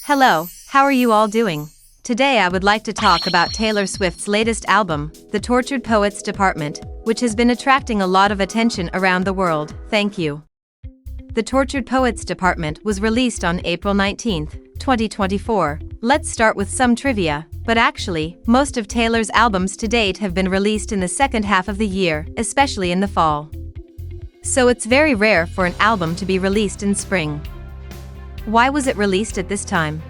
Hello, how are you all doing? Today I would like to talk about Taylor Swift's latest album, The Tortured Poets Department, which has been attracting a lot of attention around the world. Thank you. The Tortured Poets Department was released on April 19, 2024. Let's start with some trivia, but actually, most of Taylor's albums to date have been released in the second half of the year, especially in the fall. So it's very rare for an album to be released in spring. Why was it released at this time?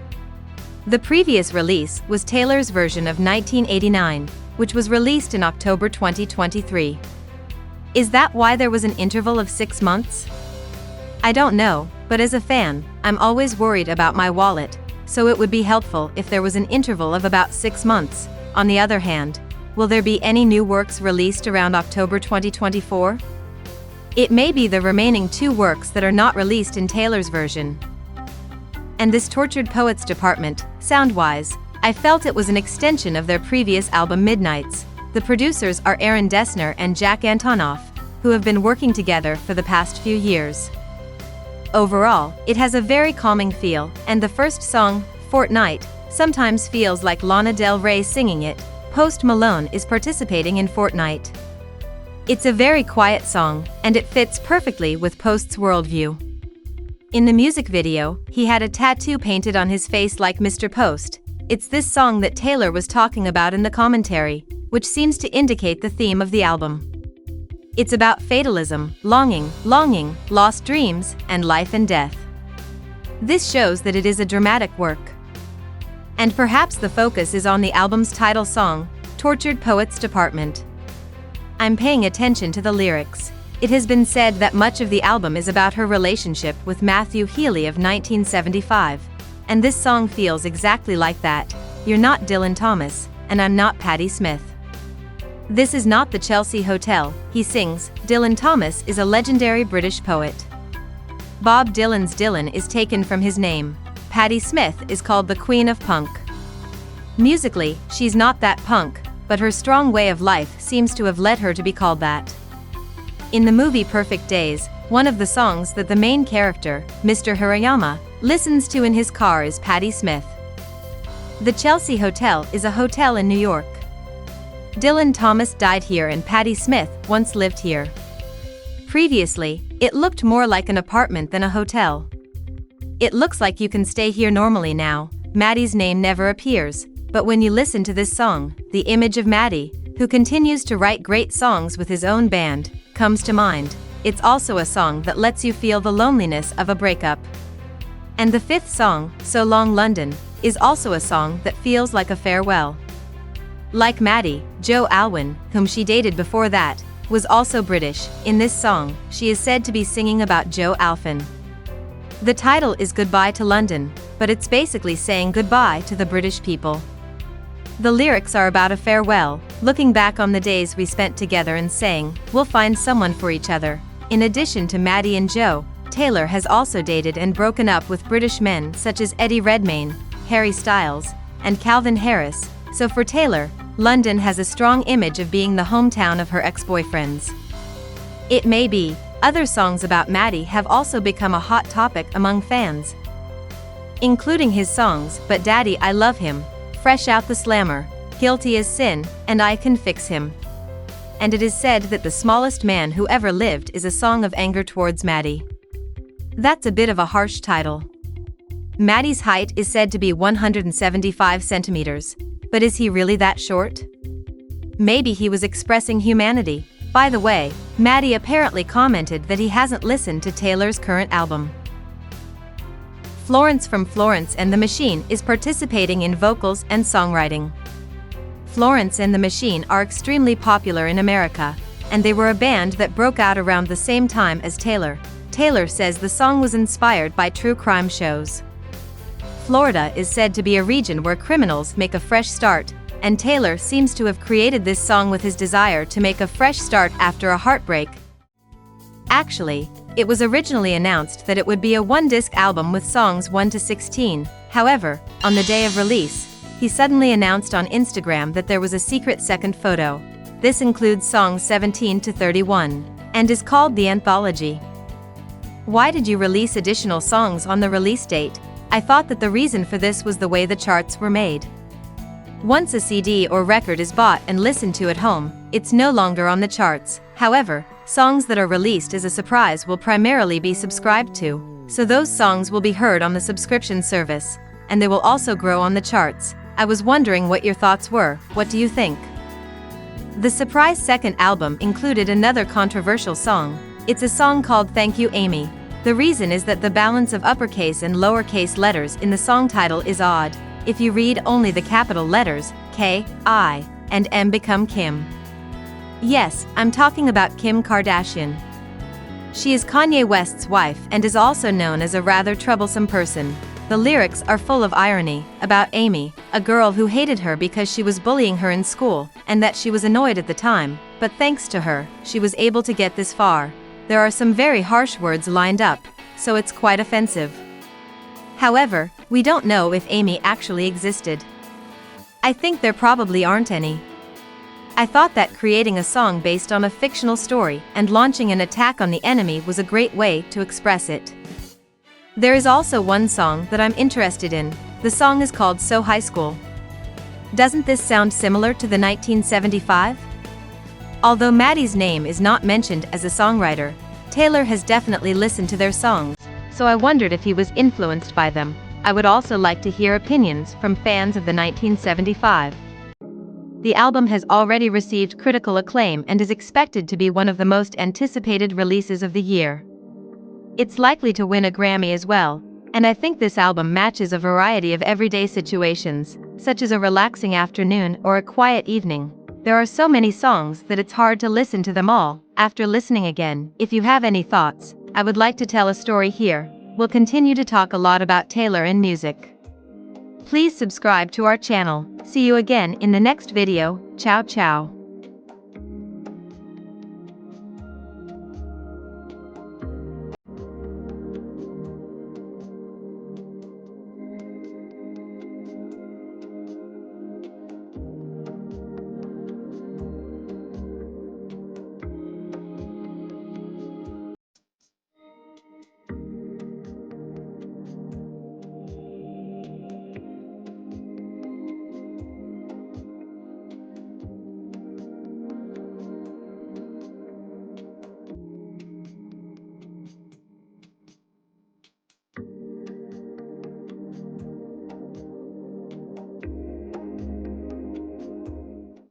The previous release was Taylor's version of 1989, which was released in October 2023. Is that why there was an interval of 6 months? I don't know, but as a fan, I'm always worried about my wallet, so it would be helpful if there was an interval of about 6 months. On the other hand, will there be any new works released around October 2024? It may be the remaining 2 works that are not released in Taylor's version. And this Tortured Poets Department, sound-wise, I felt it was an extension of their previous album Midnights. The producers are Aaron Dessner and Jack Antonoff, who have been working together for the past few years. Overall, it has a very calming feel, and the first song, Fortnight, sometimes feels like Lana Del Rey singing it. Post Malone is participating in Fortnight. It's a very quiet song, and it fits perfectly with Post's worldview. In the music video, he had a tattoo painted on his face like Mr. Post. It's this song that Taylor was talking about in the commentary, which seems to indicate the theme of the album. It's about fatalism, longing, lost dreams, and life and death. This shows that it is a dramatic work. And perhaps the focus is on the album's title song, Tortured Poets Department. I'm paying attention to the lyrics. It has been said that much of the album is about her relationship with Matthew Healy of 1975. And this song feels exactly like that. You're not Dylan Thomas, and I'm not Patti Smith. This is not the Chelsea Hotel, he sings. Dylan Thomas is a legendary British poet. Bob Dylan's Dylan is taken from his name. Patti Smith is called the Queen of Punk. Musically, she's not that punk, but her strong way of life seems to have led her to be called that. In the movie Perfect Days, one of the songs that the main character, Mr. Hirayama, listens to in his car is Patti Smith. The Chelsea Hotel is a hotel in New York. Dylan Thomas died here and Patti Smith once lived here. Previously, it looked more like an apartment than a hotel. It looks like you can stay here normally now. Matty's name never appears, but when you listen to this song, the image of Matty, who continues to write great songs with his own band, comes to mind. It's also a song that lets you feel the loneliness of a breakup. And the 5th song, So Long London, is also a song that feels like a farewell. Like Matty, Jo Alwyn, whom she dated before that, was also British. In this song, she is said to be singing about Jo Alwyn. The title is Goodbye to London, but it's basically saying goodbye to the British people. The lyrics are about a farewell, looking back on the days we spent together and saying, we'll find someone for each other. In addition to Matty and Jo, Taylor has also dated and broken up with British men such as Eddie Redmayne, Harry Styles, and Calvin Harris, so for Taylor, London has a strong image of being the hometown of her ex-boyfriends. It may be, other songs about Matty have also become a hot topic among fans, including his songs, But Daddy I Love Him, Fresh Out the Slammer, Guilty as Sin, and I Can Fix Him. And it is said that The Smallest Man Who Ever Lived is a song of anger towards Matty. That's a bit of a harsh title. Matty's height is said to be 175 centimeters, but is he really that short? Maybe he was expressing humanity. By the way, Matty apparently commented that he hasn't listened to Taylor's current album. Florence from Florence and the Machine is participating in vocals and songwriting. Florence and the Machine are extremely popular in America, and they were a band that broke out around the same time as Taylor. Taylor says the song was inspired by true crime shows. Florida is said to be a region where criminals make a fresh start, and Taylor seems to have created this song with his desire to make a fresh start after a heartbreak. Actually, it was originally announced that it would be a 1-disc album with songs 1 to 16. However, on the day of release, he suddenly announced on Instagram that there was a secret second photo. This includes songs 17 to 31, and is called The Anthology. Why did you release additional songs on the release date? I thought that the reason for this was the way the charts were made. Once a CD or record is bought and listened to at home, it's no longer on the charts. However, songs that are released as a surprise will primarily be subscribed to, so those songs will be heard on the subscription service, and they will also grow on the charts. I was wondering what your thoughts were. What do you think? The surprise second album included another controversial song. It's a song called Thank You Amy. The reason is that the balance of uppercase and lowercase letters in the song title is odd. If you read only the capital letters, K, I, and M become Kim. Yes, I'm talking about Kim Kardashian. She is Kanye West's wife and is also known as a rather troublesome person. The lyrics are full of irony, about Amy, a girl who hated her because she was bullying her in school, and that she was annoyed at the time, but thanks to her, she was able to get this far. There are some very harsh words lined up, so it's quite offensive. However, we don't know if Amy actually existed. I think there probably aren't any. I thought that creating a song based on a fictional story and launching an attack on the enemy was a great way to express it. There is also one song that I'm interested in. The song is called So High School. Doesn't this sound similar to the 1975? Although Matty's name is not mentioned as a songwriter, Taylor has definitely listened to their songs, so I wondered if he was influenced by them. I would also like to hear opinions from fans of the 1975. The album has already received critical acclaim and is expected to be one of the most anticipated releases of the year. It's likely to win a Grammy as well, and I think this album matches a variety of everyday situations, such as a relaxing afternoon or a quiet evening. There are so many songs that it's hard to listen to them all. After listening again, if you have any thoughts, I would like to tell a story here. We'll continue to talk a lot about Taylor and music. Please subscribe to our channel. See you again in the next video. Ciao ciao.